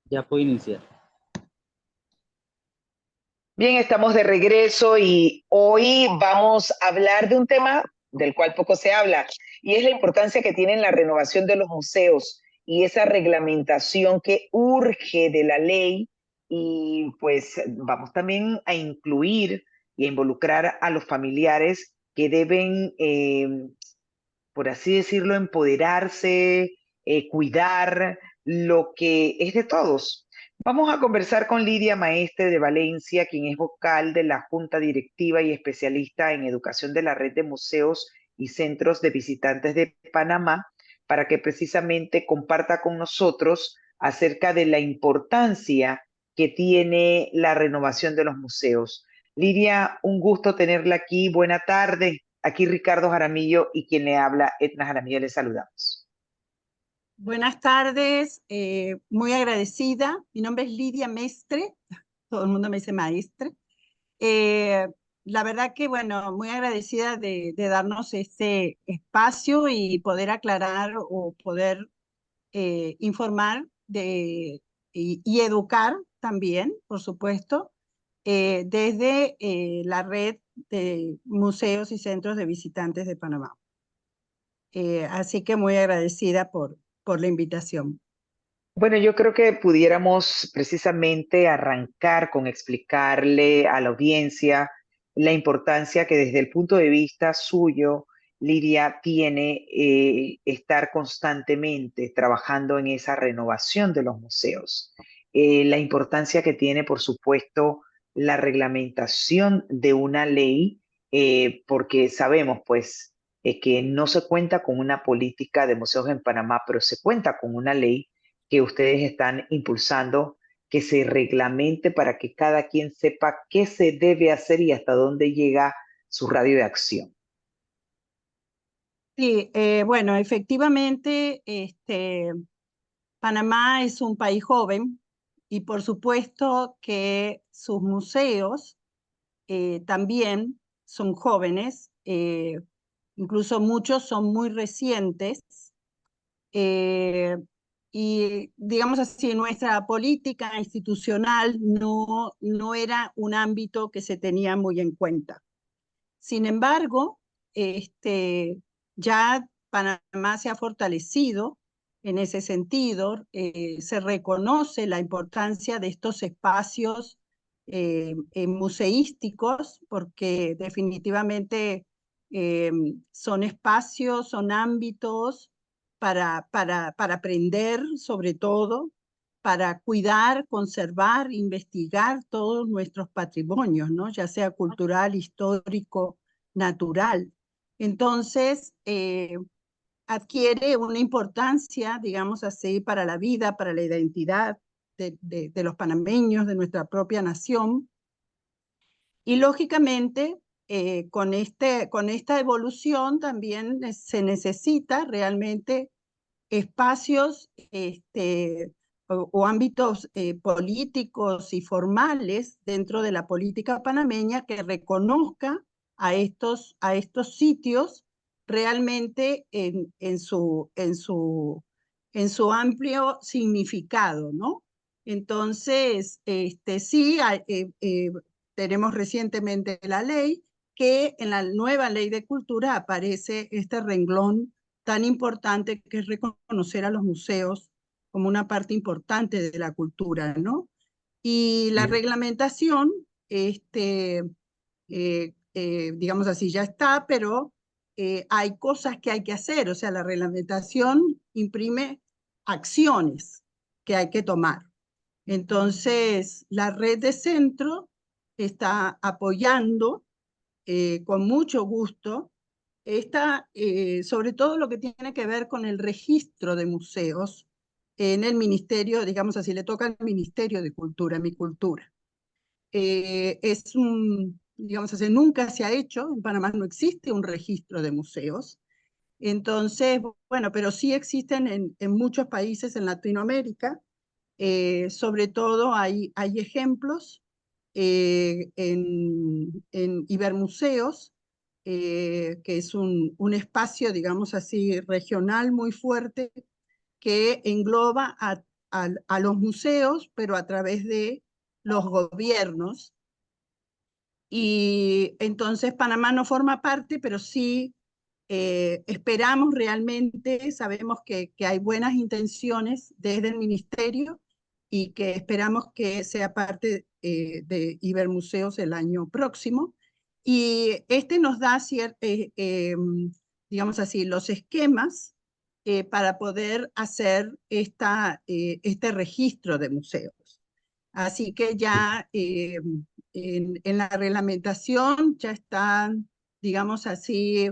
Ya puedo iniciar. Bien, estamos de regreso y hoy vamos a hablar de un tema del cual poco se habla, y es la importancia que tiene la renovación de los museos y esa reglamentación que urge de la ley. Y pues vamos también a incluir y a involucrar a los familiares que deben, por así decirlo, empoderarse, cuidar lo que es de todos. Vamos a conversar con Lidia Maestre de Valencia, quien es vocal de la Junta Directiva y especialista en educación de la Red de Museos y Centros de Visitantes de Panamá, para que precisamente comparta con nosotros acerca de la importancia que tiene la renovación de los museos. Lidia, un gusto tenerla aquí. Buena tarde. Aquí Ricardo Jaramillo y quien le habla, Etna Jaramillo, le saludamos. Buenas tardes, muy agradecida. Mi nombre es Lidia Mestre, todo el mundo me dice maestre. Eh, la verdad que, bueno, muy agradecida de darnos este espacio y poder aclarar o poder informar y educar también, por supuesto, desde la red de museos y centros de visitantes de Panamá. Así que muy agradecida por la invitación. Bueno, yo creo que pudiéramos precisamente arrancar con explicarle a la audiencia la importancia que desde el punto de vista suyo, Lidia, tiene estar constantemente trabajando en esa renovación de los museos. La importancia que tiene, por supuesto, la reglamentación de una ley, porque sabemos, pues, que no se cuenta con una política de museos en Panamá, pero se cuenta con una ley que ustedes están impulsando, que se reglamente para que cada quien sepa qué se debe hacer y hasta dónde llega su radio de acción. Sí, bueno, efectivamente, Panamá es un país joven y por supuesto que sus museos también son jóvenes, incluso muchos son muy recientes. eh, y digamos así, nuestra política institucional no era un ámbito que se tenía muy en cuenta. Sin embargo, ya Panamá se ha fortalecido en ese sentido, se reconoce la importancia de estos espacios museísticos, porque definitivamente eh, son espacios, son ámbitos para aprender sobre todo, para cuidar, conservar, investigar todos nuestros patrimonios, ¿no? Ya sea cultural, histórico, natural. Entonces, adquiere una importancia, digamos así, para la vida, para la identidad de los panameños, de nuestra propia nación. Y lógicamente, con esta evolución también se necesita realmente espacios o ámbitos políticos y formales dentro de la política panameña que reconozca a estos sitios realmente en su amplio significado, ¿no? Entonces, sí, tenemos recientemente la ley que en la nueva ley de cultura aparece este renglón tan importante que es reconocer a los museos como una parte importante de la cultura, ¿no? Y la Sí. reglamentación, digamos así, ya está, pero hay cosas que hay que hacer, o sea, la reglamentación imprime acciones que hay que tomar. Entonces, la red de centro está apoyando con mucho gusto sobre todo lo que tiene que ver con el registro de museos en el ministerio, digamos así, le toca al Ministerio de Cultura, mi cultura. Digamos así, nunca se ha hecho, en Panamá no existe un registro de museos, entonces, bueno, pero sí existen en muchos países en Latinoamérica, sobre todo hay ejemplos en Ibermuseos, que es un espacio, digamos así, regional muy fuerte, que engloba a los museos, pero a través de los gobiernos. Y entonces Panamá no forma parte, pero sí esperamos realmente, sabemos que hay buenas intenciones desde el ministerio y que esperamos que sea parte de Ibermuseos el año próximo. Y este nos da, digamos así, los esquemas para poder hacer este registro de museos. Así que ya en la reglamentación ya están, digamos así,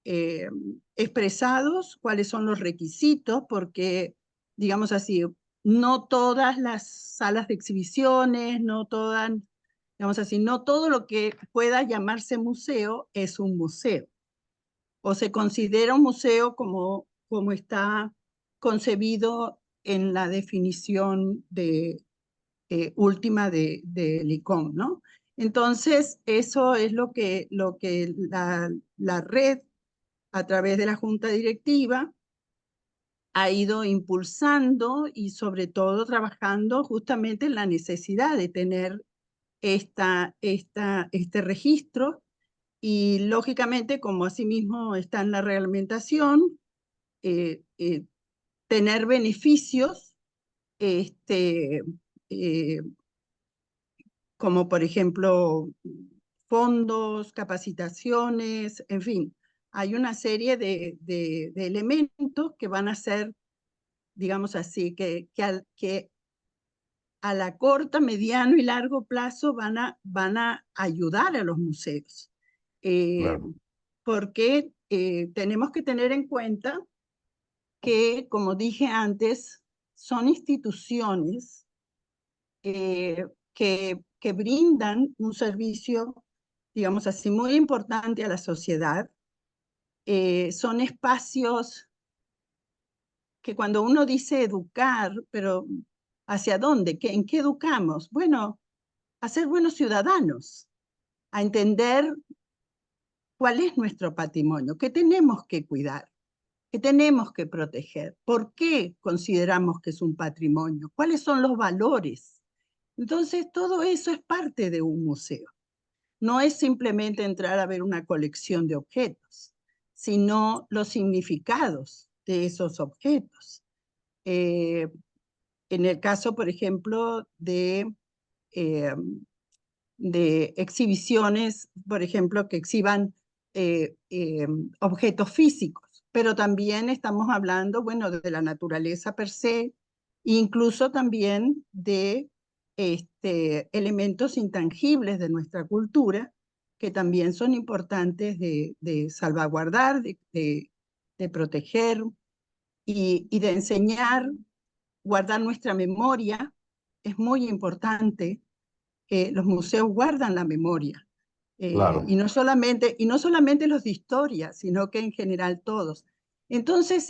eh, expresados cuáles son los requisitos, porque, digamos así, no todas las salas de exhibiciones, no todas, digamos así, no todo lo que pueda llamarse museo es un museo, o se considera un museo como está concebido en la definición última del ICOM, ¿no? Entonces, eso es lo que la red, a través de la junta directiva, ha ido impulsando y sobre todo trabajando justamente en la necesidad de tener este registro y lógicamente, como asimismo está en la reglamentación, eh, eh, tener beneficios este, eh, como por ejemplo fondos, capacitaciones, en fin, hay una serie de elementos que van a ser, digamos así, que a la corta, mediano y largo plazo van a ayudar a los museos. Eh, Claro, porque tenemos que tener en cuenta que, como dije antes, son instituciones eh, que brindan un servicio, digamos así, muy importante a la sociedad. Son espacios que cuando uno dice educar, pero ¿hacia dónde? ¿En qué educamos? Bueno, a ser buenos ciudadanos, a entender cuál es nuestro patrimonio, qué tenemos que cuidar, qué tenemos que proteger, por qué consideramos que es un patrimonio, cuáles son los valores. Entonces, todo eso es parte de un museo. No es simplemente entrar a ver una colección de objetos, sino los significados de esos objetos. Eh, en el caso, por ejemplo, eh, de exhibiciones, por ejemplo, que exhiban objetos físicos, pero también estamos hablando, bueno, de la naturaleza per se, incluso también de elementos intangibles de nuestra cultura, que también son importantes de salvaguardar, de proteger y de enseñar, guardar nuestra memoria. Es muy importante. Los museos guardan la memoria. claro. Y no solamente los de historia, sino que en general todos. Entonces,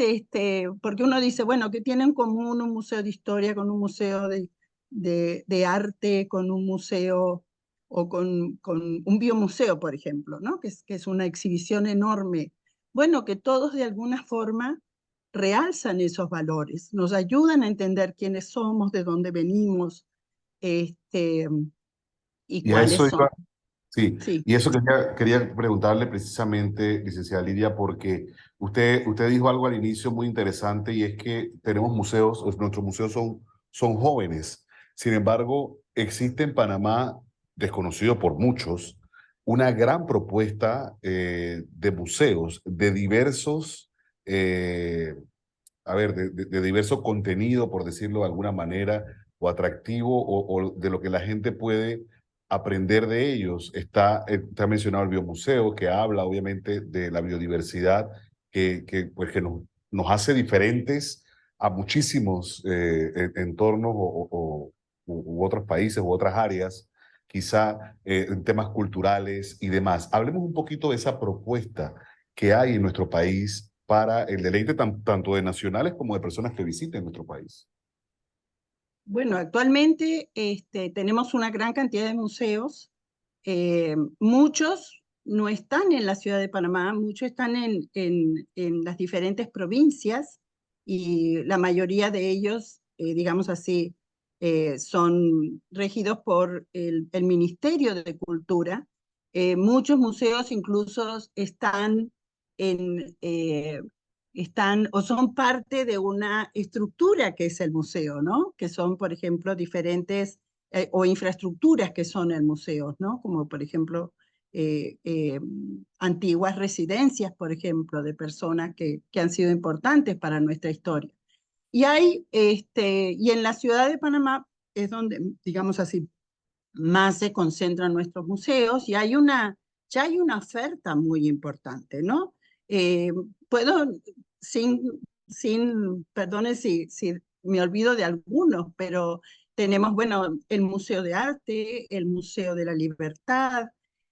porque uno dice, bueno, ¿qué tiene en común un museo de historia con un museo de arte, con un museo o con un biomuseo, por ejemplo, ¿no? Que es una exhibición enorme? Bueno, que todos de alguna forma realzan esos valores, nos ayudan a entender quiénes somos, de dónde venimos, este, y Y a cuáles eso son. iba, sí, Sí. y eso quería preguntarle precisamente, licenciada Lidia, porque usted dijo algo al inicio muy interesante y es que tenemos museos, nuestros museos son jóvenes. Sin embargo, existe en Panamá, desconocido por muchos, una gran propuesta de museos de diversos, eh, a ver, de diverso contenido, por decirlo de alguna manera, o atractivo, o de lo que la gente puede aprender de ellos. Está mencionado el Biomuseo, que habla obviamente de la biodiversidad, pues, que nos hace diferentes a muchísimos entornos u otros países u otras áreas, quizá en temas culturales y demás. Hablemos un poquito de esa propuesta que hay en nuestro país para el deleite tanto de nacionales como de personas que visiten nuestro país. Bueno, actualmente tenemos una gran cantidad de museos. Muchos no están en la ciudad de Panamá, muchos están en las diferentes provincias y la mayoría de ellos digamos así, son regidos por el Ministerio de Cultura. Muchos museos incluso están o son parte de una estructura que es el museo, ¿no? Que son, por ejemplo, diferentes o infraestructuras que son el museo, ¿no? Como, por ejemplo, antiguas residencias, por ejemplo, de personas que han sido importantes para nuestra historia. Y en la ciudad de Panamá es donde, digamos así, más se concentran nuestros museos y ya hay una oferta muy importante, ¿no? Eh, puedo, perdone si me olvido de algunos, pero tenemos, bueno, el Museo de Arte, el Museo de la Libertad,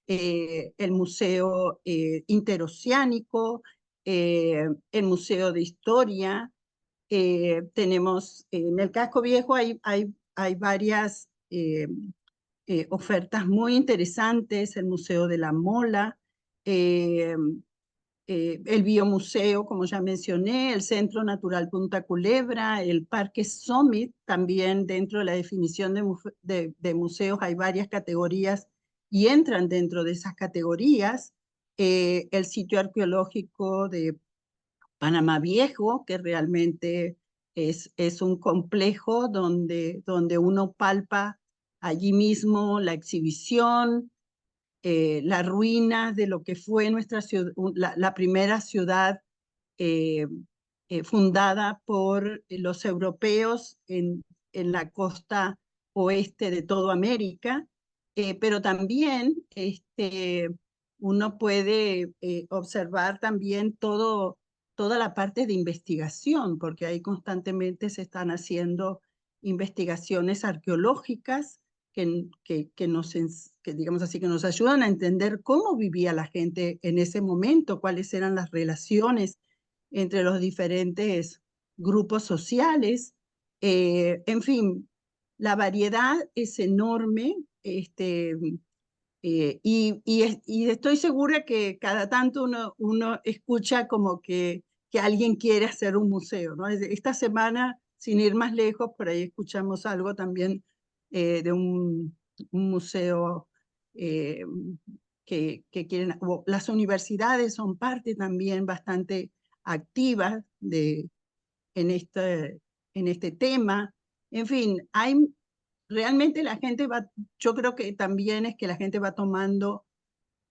el Museo Interoceánico, el Museo de Historia. Tenemos, en el Casco Viejo hay varias ofertas muy interesantes, el Museo de la Mola, eh, el Biomuseo, como ya mencioné, el Centro Natural Punta Culebra, el Parque Summit, también dentro de la definición de museos hay varias categorías y entran dentro de esas categorías. El sitio arqueológico de Panamá Viejo, que realmente es un complejo donde uno palpa allí mismo la exhibición, las ruinas de lo que fue nuestra ciudad, la primera ciudad eh, fundada por los europeos en la costa oeste de toda América, pero también uno puede observar también toda la parte de investigación, porque ahí constantemente se están haciendo investigaciones arqueológicas que digamos así, que nos ayudan a entender cómo vivía la gente en ese momento, cuáles eran las relaciones entre los diferentes grupos sociales. En fin, la variedad es enorme, y estoy segura que cada tanto uno escucha como que alguien quiere hacer un museo, ¿no? Esta semana, sin ir más lejos, por ahí escuchamos algo también de un museo eh, que quieren, las universidades son parte también bastante activas en este tema. En fin, realmente la gente yo creo que también es que la gente va tomando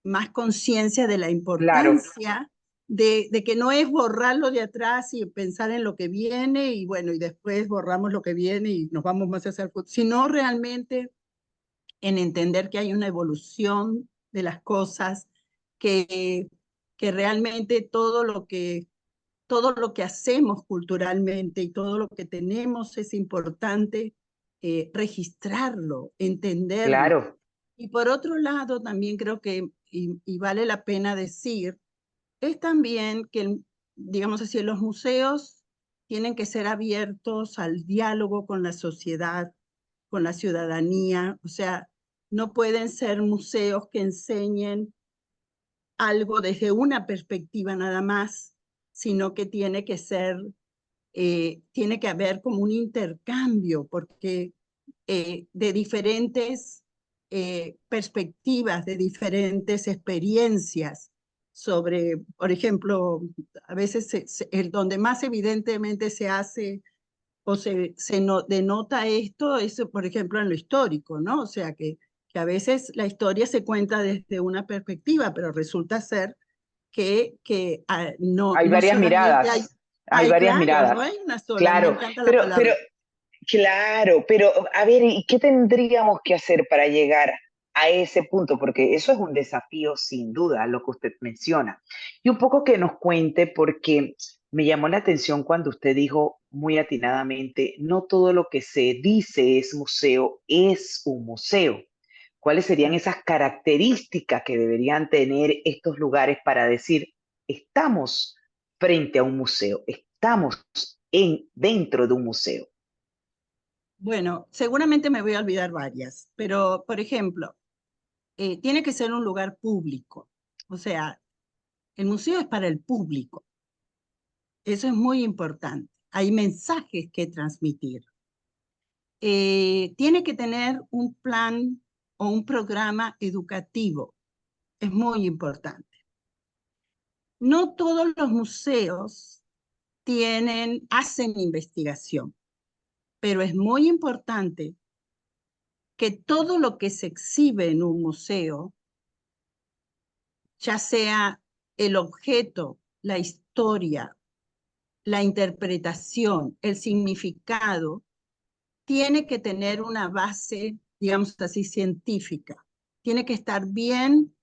más conciencia de la Claro, importancia de que no es borrarlo de atrás y pensar en lo que viene y bueno, y después borramos lo que viene y nos vamos más hacia el futuro, sino realmente en entender que hay una evolución de las cosas, que, que realmente todo lo que hacemos culturalmente y todo lo que tenemos es importante registrarlo, entenderlo. claro. Y por otro lado, también creo que, y vale la pena decir, es también que, digamos así, los museos tienen que ser abiertos al diálogo con la sociedad, con la ciudadanía, o sea, no pueden ser museos que enseñen algo desde una perspectiva nada más, sino que tiene que haber como un intercambio, porque de diferentes perspectivas, de diferentes experiencias sobre, por ejemplo, a veces el donde más evidentemente se hace o denota esto es, por ejemplo, en lo histórico, ¿no? O sea, que a veces la historia se cuenta desde una perspectiva, pero resulta ser que no, Hay no varias solamente miradas, hay varias claro, no miradas, hay una sola, me claro, encanta la pero palabra. claro, pero a ver, ¿y qué tendríamos que hacer para llegar a ese punto? Porque eso es un desafío sin duda, lo que usted menciona. Y un poco que nos cuente, porque me llamó la atención cuando usted dijo muy atinadamente, no todo lo que se dice es un museo. ¿Cuáles serían esas características que deberían tener estos lugares para decir, estamos frente a un museo, estamos dentro de un museo? Bueno, seguramente me voy a olvidar varias, pero por ejemplo, tiene que ser un lugar público. O sea, el museo es para el público. Eso es muy importante. Hay mensajes que transmitir. tiene que tener un plan o un programa educativo. Es muy importante. No todos los museos hacen investigación, pero es muy importante que todo lo que se exhibe en un museo, ya sea el objeto, la historia, la interpretación, el significado, tiene que tener una base, digamos así, científica. Tiene que estar bien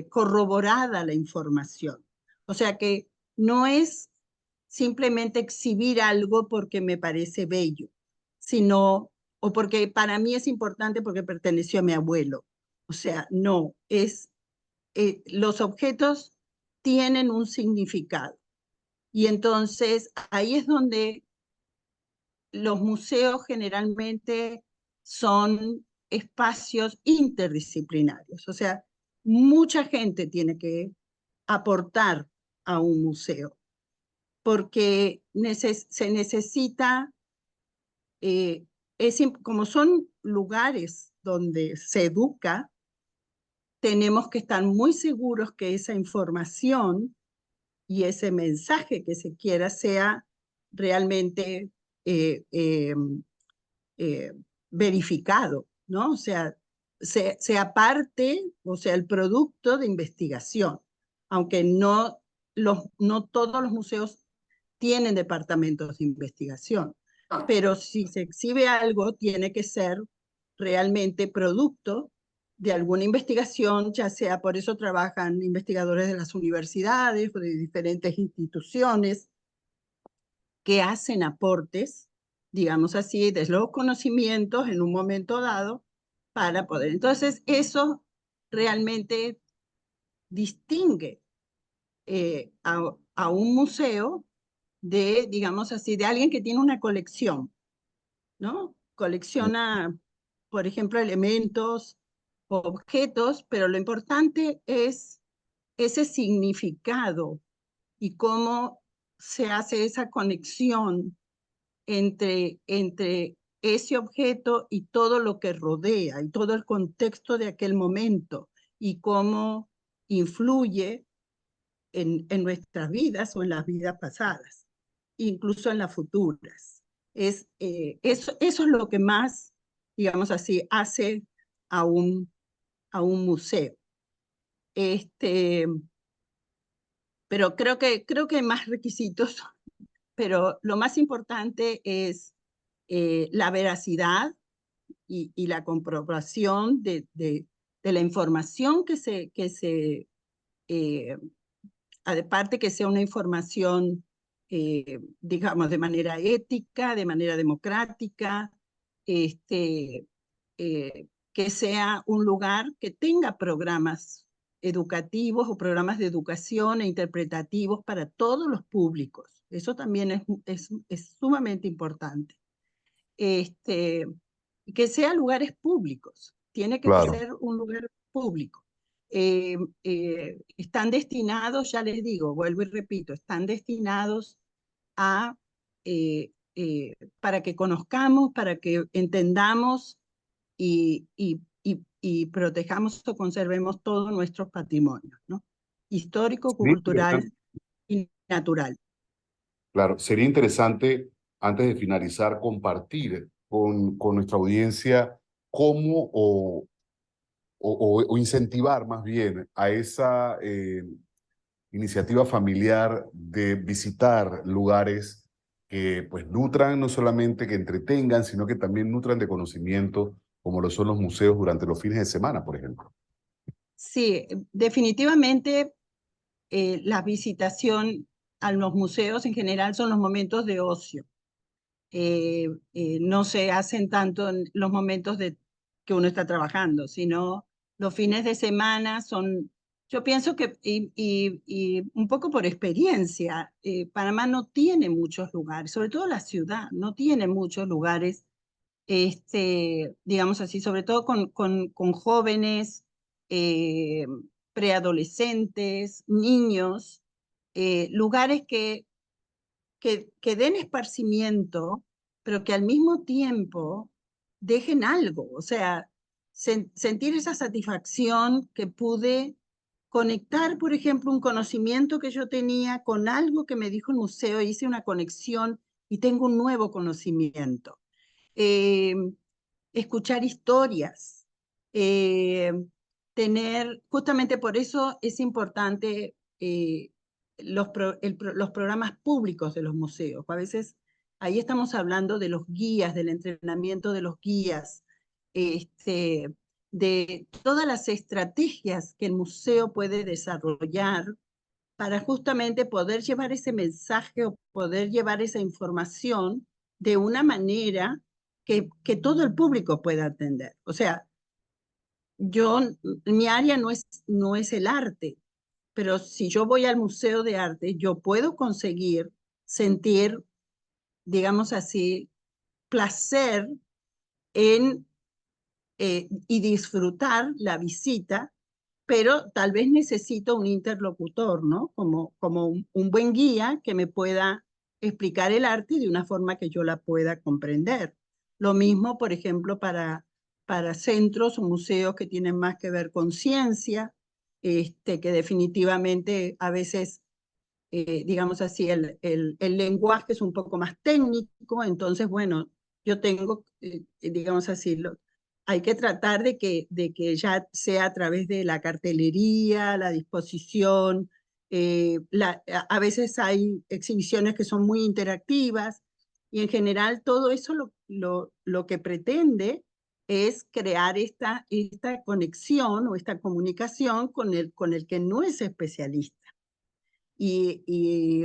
corroborada la información. O sea que no es simplemente exhibir algo porque me parece bello, sino, o porque para mí es importante porque perteneció a mi abuelo. O sea, no, los objetos tienen un significado. Y entonces ahí es donde los museos generalmente son espacios interdisciplinarios. O sea, mucha gente tiene que aportar a un museo porque se necesita, como son lugares donde se educa, tenemos que estar muy seguros que esa información y ese mensaje que se quiera sea realmente eh, eh, eh, verificado, ¿no? O sea, sea parte, o sea, el producto de investigación, aunque no todos los museos tienen departamentos de investigación, pero si se exhibe algo, tiene que ser realmente producto de alguna investigación, ya sea por eso trabajan investigadores de las universidades o de diferentes instituciones que hacen aportes, digamos así, de los conocimientos en un momento dado para poder. Entonces, eso realmente distingue a un museo de, digamos así, de alguien que tiene una colección, ¿no? Colecciona, por ejemplo, elementos, objetos, pero lo importante es ese significado y cómo se hace esa conexión entre ese objeto y todo lo que rodea y todo el contexto de aquel momento y cómo influye en nuestras vidas o en las vidas pasadas, incluso en las futuras. Eso es lo que más, digamos así, hace a un museo. Este, pero creo que hay más requisitos, pero lo más importante es la veracidad y la comprobación de la información aparte que sea una información, digamos, de manera ética, de manera democrática, que sea un lugar que tenga programas educativos o programas de educación e interpretativos para todos los públicos. Eso también es sumamente importante. Que sean lugares públicos, tiene que Claro. ser un lugar público. Están destinados, ya les digo, vuelvo y repito, están destinados a, para que conozcamos, para que entendamos y protejamos o conservemos todos nuestros patrimonios, ¿no? Histórico, Sería interesante, cultural y natural. claro, sería interesante, antes de finalizar, compartir con nuestra audiencia cómo o incentivar más bien a esa iniciativa familiar de visitar lugares que pues nutran, no solamente que entretengan, sino que también nutran de conocimiento, como lo son los museos durante los fines de semana, por ejemplo. Sí, definitivamente la visitación a los museos en general son los momentos de ocio. No se hacen tanto en los momentos que uno está trabajando, sino los fines de semana son, yo pienso que, y un poco por experiencia, Panamá no tiene muchos lugares, sobre todo la ciudad, no tiene muchos lugares, digamos así, sobre todo con jóvenes, eh, preadolescentes, niños, lugares que den esparcimiento, pero que al mismo tiempo dejen algo, o sea, sentir esa satisfacción que pude conectar, por ejemplo, un conocimiento que yo tenía con algo que me dijo el museo, hice una conexión y tengo un nuevo conocimiento. Eh, Escuchar historias, eh, justamente por eso es importante los programas públicos de los museos. A veces ahí estamos hablando de los guías, del entrenamiento de los guías, de todas las estrategias que el museo puede desarrollar para justamente poder llevar ese mensaje o poder llevar esa información de una manera que todo el público pueda atender. O sea, mi área no es el arte, pero si yo voy al museo de arte, yo puedo conseguir sentir, digamos así, placer en y disfrutar la visita, pero tal vez necesito un interlocutor, ¿no? Como un buen guía que me pueda explicar el arte de una forma que yo la pueda comprender. Lo mismo, por ejemplo, para centros o museos que tienen más que ver con ciencia, que definitivamente a veces, digamos así, el lenguaje es un poco más técnico, entonces, bueno, yo tengo, digamos así, hay que tratar de que ya sea a través de la cartelería, la disposición, a veces hay exhibiciones que son muy interactivas y en general todo eso lo que pretende es crear esta conexión o esta comunicación con el que no es especialista. Y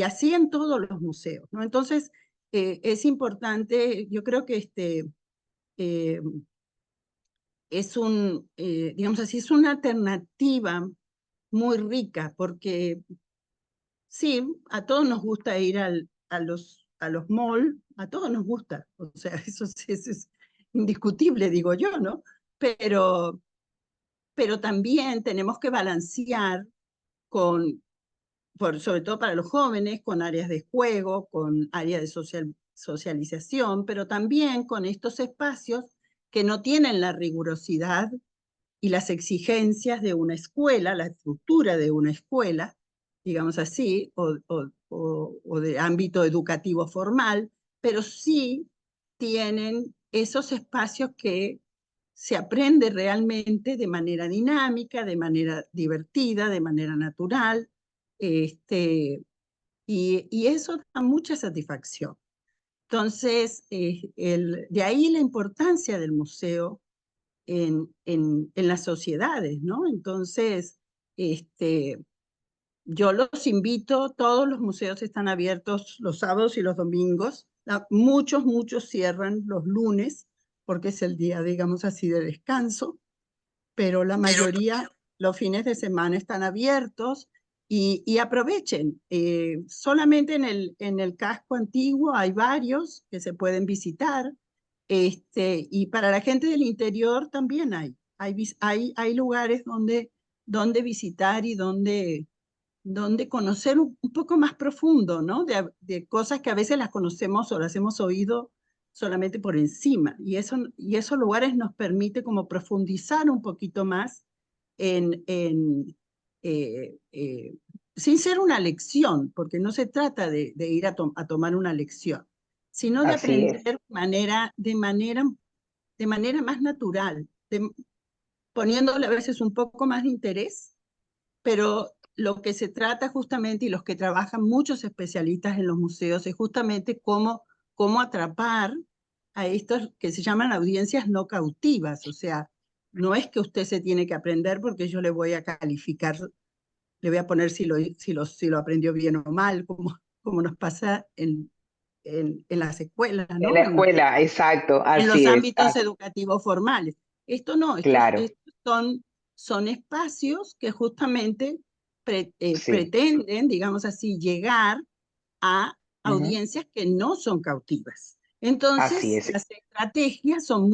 así en todos los museos, ¿no? Entonces, es importante, yo creo que eh, digamos así, es una alternativa muy rica, porque sí, a todos nos gusta ir a los malls, a todos nos gusta, o sea, eso es indiscutible, digo yo, ¿no? Pero, pero también tenemos que balancear con, sobre todo para los jóvenes, con áreas de juego, con áreas de socialización, pero también con estos espacios que no tienen la rigurosidad y las exigencias de una escuela, la estructura de una escuela, digamos así, o de ámbito educativo formal, pero sí tienen esos espacios que se aprende realmente de manera dinámica, de manera divertida, de manera natural, y eso da mucha satisfacción. Entonces, de ahí la importancia del museo en las sociedades, ¿no? Entonces, yo los invito, todos los museos están abiertos los sábados y los domingos, muchos cierran los lunes, porque es el día, digamos así, de descanso, pero la mayoría los fines de semana están abiertos y aprovechen. Solamente en el casco antiguo hay varios que se pueden visitar, y para la gente del interior también hay lugares donde visitar y donde conocer un poco más profundo, ¿no? De cosas que a veces las conocemos o las hemos oído solamente por encima. Y esos lugares nos permite como profundizar un poquito más eh, eh, sin ser una lección, porque no se trata de ir a tomar una lección, sino de Así aprender es. de manera más natural, poniéndole a veces un poco más de interés, pero lo que se trata justamente, y los que trabajan muchos especialistas en los museos, es justamente cómo atrapar a estos que se llaman audiencias no cautivas. O sea, no es que usted se tiene que aprender porque yo le voy a calificar, le voy a poner si lo aprendió bien o mal, como nos pasa en las escuelas, En ¿no? la escuela, exacto, En los así es. ámbitos educativos formales. Esto no, Claro, estos son espacios que justamente sí. pretenden, digamos así, llegar a Ujú. audiencias que no son cautivas. Así Entonces, es. las estrategias son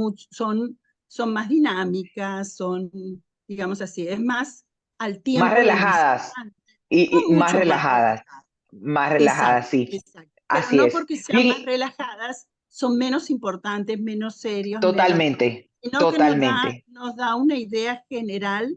más dinámicas, digamos así, es más al Más tiempo del relajadas visitante, y son más mucho más relajadas, relajadas. más Exacto, relajadas, sí, exacto. Pero así no es. porque sean más Bien, relajadas son menos importantes, menos serios, Totalmente, sino que totalmente. nos da una idea general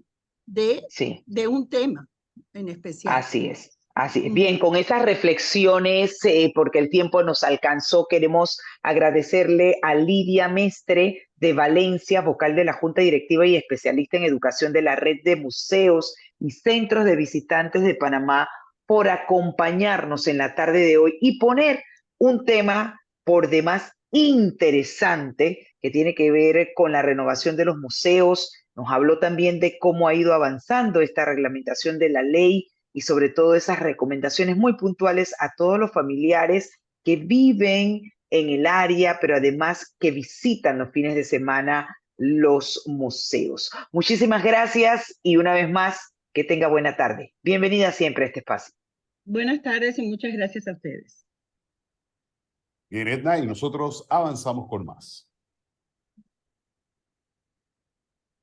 Sí. de un tema en especial. Así es, así es. Bien, con esas reflexiones, porque el tiempo nos alcanzó, queremos agradecerle a Lidia Mestre de Valencia, vocal de la Junta Directiva y especialista en educación de la Red de Museos y Centros de Visitantes de Panamá, por acompañarnos en la tarde de hoy y poner un tema por demás interesante que tiene que ver con la renovación de los museos. Nos habló también de cómo ha ido avanzando esta reglamentación de la ley y sobre todo esas recomendaciones muy puntuales a todos los familiares que viven en el área, pero además que visitan los fines de semana los museos. Muchísimas gracias y una vez más, que tenga buena tarde. Bienvenida siempre a este espacio. Buenas tardes y muchas gracias a ustedes. Bien, Edna, y nosotros avanzamos con más.